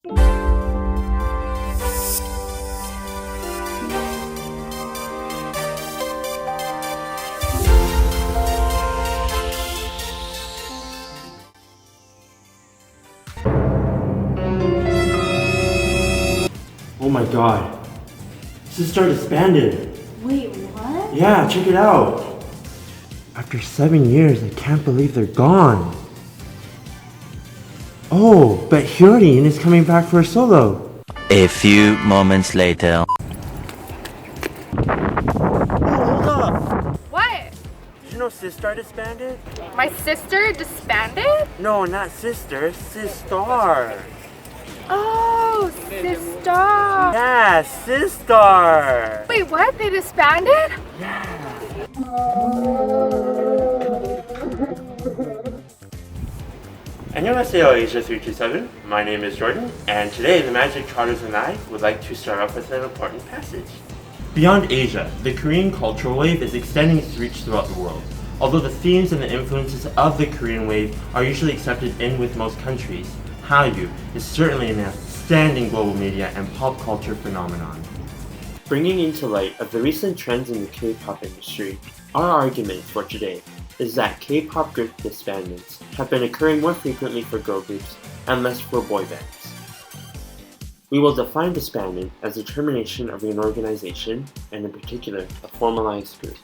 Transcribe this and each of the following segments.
Oh my god. Sister disbanded. Wait, what? Yeah, check it out. After 7 years, I can't believe they're gone. Oh, but Hyun is coming back for a solo. A few moments later. Hold up! What? Did you know Sister disbanded? My sister disbanded? No, not sister, Sistar. Oh, sister. Yeah, Sister. Wait, what? They disbanded? 안녕하세요, Asia 327. My name is Jordan, and today the Magic Trotters and I would like to start off with an important passage. Beyond Asia, the Korean cultural wave is extending its reach throughout the world. Although the themes and the influences of the Korean wave are usually accepted in with most countries, Hallyu is certainly an outstanding global media and pop culture phenomenon. Bringing into light of the recent trends in the K-pop industry, our argument for today is that K-pop group disbandments have been occurring more frequently for girl groups and less for boy bands. We will define disbandment as the termination of an organization, and in particular, a formalized group.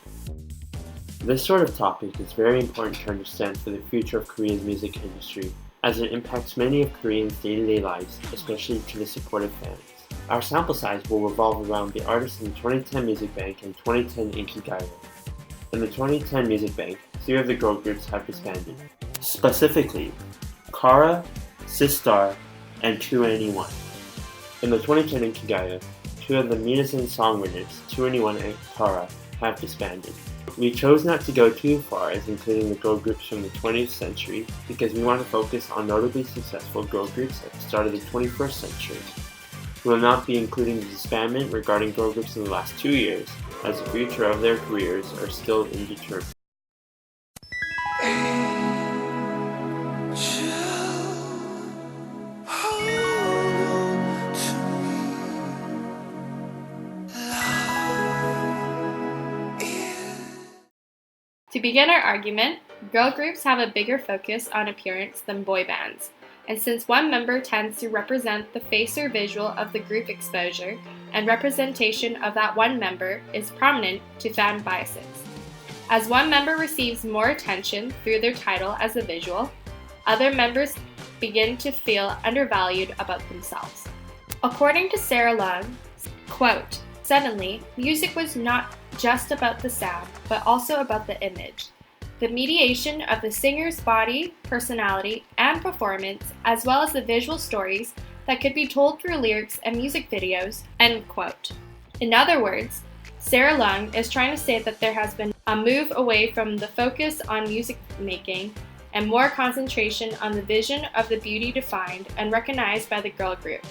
This sort of topic is very important to understand for the future of Korea's music industry, as it impacts many of Koreans' day-to-day lives, especially to the supportive fans. Our sample size will revolve around the artists in the 2010 Music Bank and 2010 Inkigayo. In the 2010 Music Bank, 3 of the girl groups have disbanded. Specifically, Kara, Sistar, and 2NE1. In the 2010 Inkigayo, 2 of the Minasan song winners, 2NE1 and Kara, have disbanded. We chose not to go too far as including the girl groups from the 20th century because we want to focus on notably successful girl groups at the start of the 21st century. We will not be including the disbandment regarding girl groups in the last 2 years, as the future of their careers are still indeterminate. To begin our argument, girl groups have a bigger focus on appearance than boy bands, and since one member tends to represent the face or visual of the group exposure, and representation of that one member is prominent to fan biases. As one member receives more attention through their title as a visual, other members begin to feel undervalued about themselves. According to Sarah Lung, quote, "Suddenly, music was not just about the sound, but also about the image. The mediation of the singer's body, personality, and performance, as well as the visual stories that could be told through lyrics and music videos," end quote. In other words, Sarah Lung is trying to say that there has been a move away from the focus on music making and more concentration on the vision of the beauty defined and recognized by the girl group.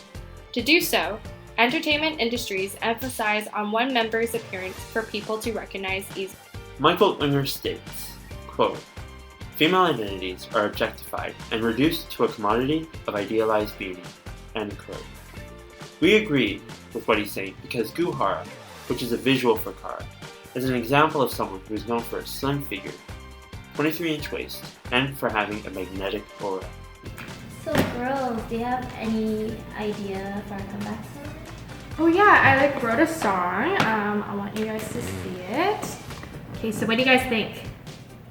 To do so, entertainment industries emphasize on one member's appearance for people to recognize easily. Michael Unger states, quote, "Female identities are objectified and reduced to a commodity of idealized beauty," end quote. We agree with what he's saying because Guhara, which is a visual for Kara, is an example of someone who is known for a slim figure, 23-inch waist, and for having a magnetic aura. So girls, do you have any idea for our comeback song? Oh yeah, I wrote a song. I want you guys to see it. Okay, so what do you guys think?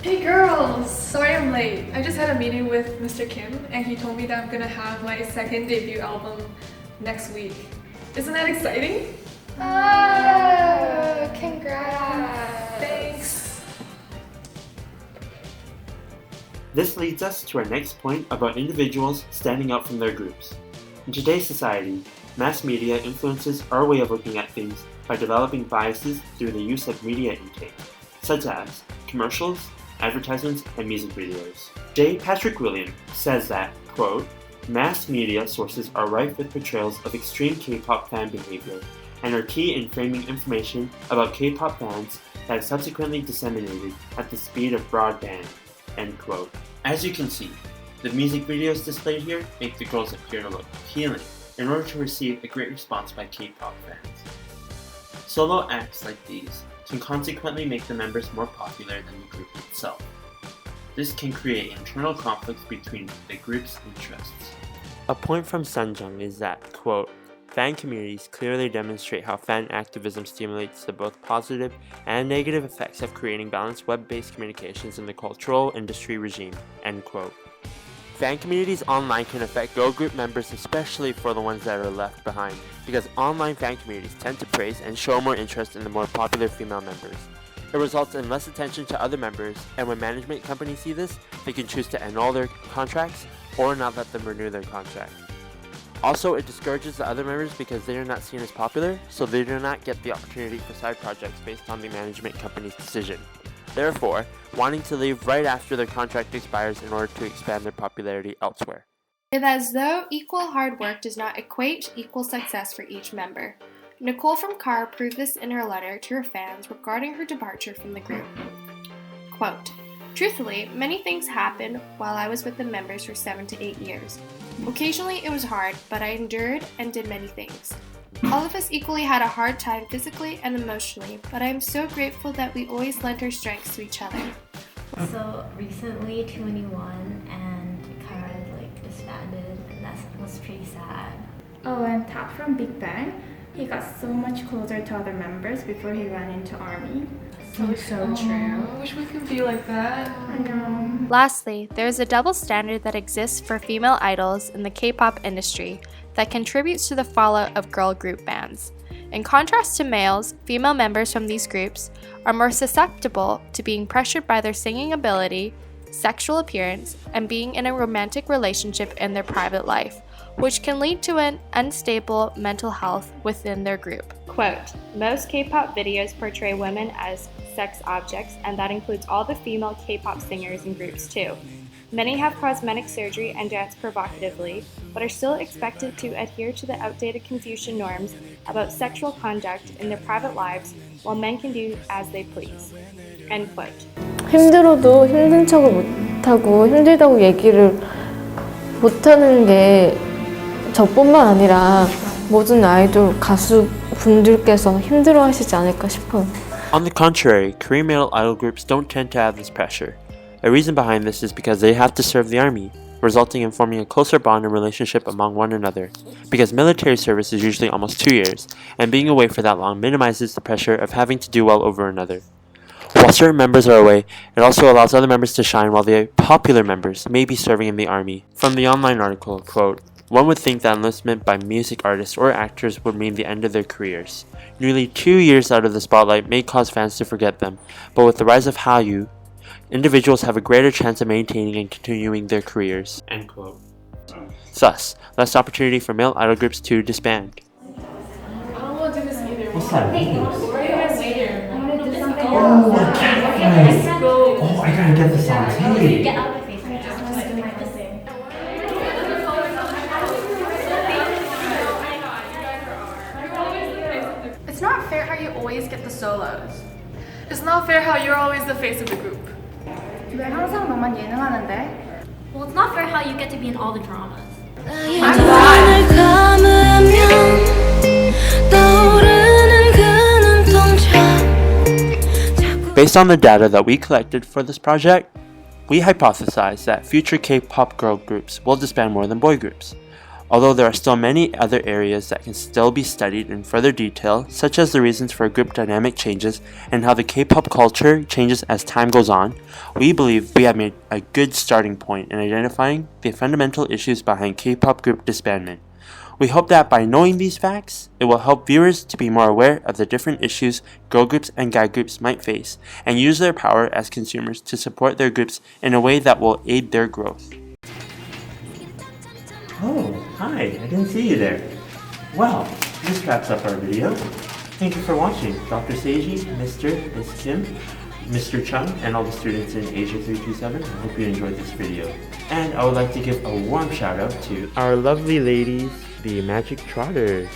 Hey girls! Sorry I'm late. I just had a meeting with Mr. Kim and he told me that I'm gonna have my second debut album next week. Isn't that exciting? Oh, congrats! Thanks! This leads us to our next point about individuals standing out from their groups. In today's society, mass media influences our way of looking at things by developing biases through the use of media intake, such as commercials, advertisements, and music videos. J. Patrick William says that, quote, "Mass media sources are rife with portrayals of extreme K-pop fan behavior and are key in framing information about K-pop bands that is subsequently disseminated at the speed of broadband," end quote. As you can see, the music videos displayed here make the girls appear to look appealing, in order to receive a great response by K-pop fans. Solo acts like these can consequently make the members more popular than the group itself. This can create internal conflicts between the group's interests. A point from Sunjung is that, quote, fan communities clearly demonstrate how fan activism stimulates the both positive and negative effects of creating balanced web-based communications in the cultural industry regime, end quote. Fan communities online can affect girl group members, especially for the ones that are left behind, because online fan communities tend to praise and show more interest in the more popular female members. It results in less attention to other members, and when management companies see this, they can choose to annul their contracts or not let them renew their contract. Also, it discourages the other members because they are not seen as popular, so they do not get the opportunity for side projects based on the management company's decision. Therefore, wanting to leave right after their contract expires in order to expand their popularity elsewhere. It is as though equal hard work does not equate to equal success for each member. Nicole from Car proved this in her letter to her fans regarding her departure from the group. Quote, truthfully, many things happened while I was with the members for 7 to 8 years. Occasionally it was hard, but I endured and did many things. All of us equally had a hard time physically and emotionally, but I am so grateful that we always lent our strengths to each other. So recently 2NE1 and Kara disbanded, and that was pretty sad. Oh, and Top from Big Bang, he got so much closer to other members before he ran into ARMY. So true. I wish we could be like that. I know. Lastly, there is a double standard that exists for female idols in the K-pop industry that contributes to the fallout of girl group bands. In contrast to males, female members from these groups are more susceptible to being pressured by their singing ability, sexual appearance, and being in a romantic relationship in their private life, which can lead to an unstable mental health within their group. Quote, most K-pop videos portray women as sex objects, and that includes all the female K-pop singers and groups too. Many have cosmetic surgery and dance provocatively, but are still expected to adhere to the outdated Confucian norms about sexual conduct in their private lives, while men can do as they please. End quote. 힘들어도 힘든 척을 못하고 힘들다고 얘기를 못하는 게 저뿐만 아니라 모든 아이돌 가수 분들께서 힘들어하시지 않을까 싶어요. On the contrary, Korean male idol groups don't tend to have this pressure. A reason behind this is because they have to serve the army, resulting in forming a closer bond and relationship among one another, because military service is usually almost 2 years, and being away for that long minimizes the pressure of having to do well over another. While certain members are away, it also allows other members to shine while the popular members may be serving in the army. From the online article, quote, one would think that enlistment by music artists or actors would mean the end of their careers. Nearly 2 years out of the spotlight may cause fans to forget them, but with the rise of Hallyu, individuals have a greater chance of maintaining and continuing their careers. End quote. Thus, less opportunity for male idol groups to disband. I don't want to do this either. What's that? Where are you guys later? Oh, I gotta get the songs. Hey! Get out of my face. I just want to do my thing. It's not fair how you always get the solos. It's not fair how you're always the face of the group. 왜 항상 너만 예능하는데? Well, it's not fair how you get to be in all the dramas. Based on the data that we collected for this project, we hypothesize that future K-pop girl groups will disband more than boy groups. Although there are still many other areas that can still be studied in further detail, such as the reasons for group dynamic changes and how the K-pop culture changes as time goes on, we believe we have made a good starting point in identifying the fundamental issues behind K-pop group disbandment. We hope that by knowing these facts, it will help viewers to be more aware of the different issues girl groups and guy groups might face, and use their power as consumers to support their groups in a way that will aid their growth. Oh, hi, I didn't see you there. Well, this wraps up our video. Thank you for watching. Dr. Saeji, Mr. Ms. Kim, Mr. Cheung, and all the students in Asia 327, I hope you enjoyed this video. And I would like to give a warm shout out to our lovely ladies, the Magic Trotters.